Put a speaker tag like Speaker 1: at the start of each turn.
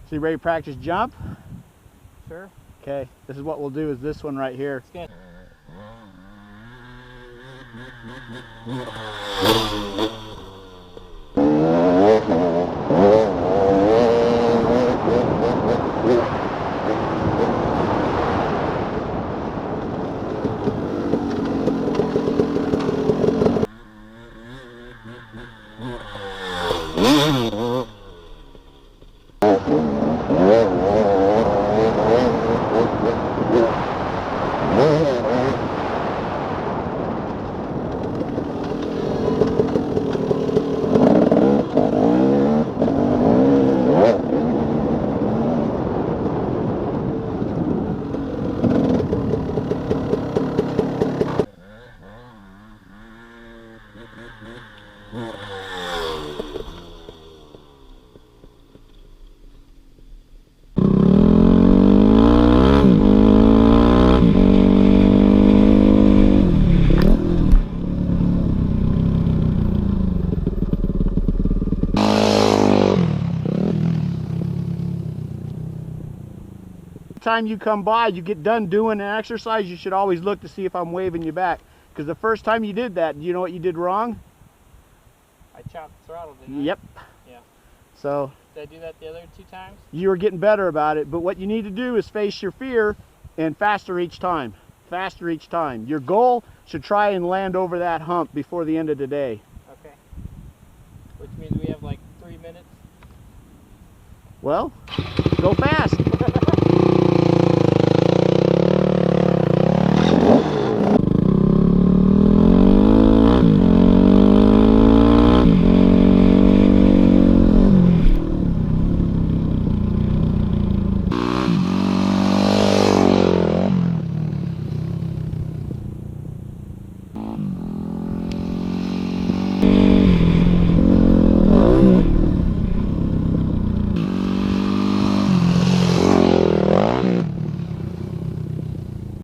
Speaker 1: So you ready to practice jump?
Speaker 2: Sure.
Speaker 1: Okay, this is what we'll do is this one right here.
Speaker 2: It's
Speaker 1: Time you come by, you get done doing an exercise, you should always look to see if I'm waving you back. Because the first time you did that, you know what you did wrong?
Speaker 2: I chopped the throttle, didn't I?
Speaker 1: Yep.
Speaker 2: Yeah.
Speaker 1: So
Speaker 2: did I do that the other 2 times?
Speaker 1: You were getting better about it, but what you need to do is face your fear and faster each time. Faster each time. Your goal should try and land over that hump before the end of the day.
Speaker 2: Okay. Which means we have like 3 minutes.
Speaker 1: Well, go fast.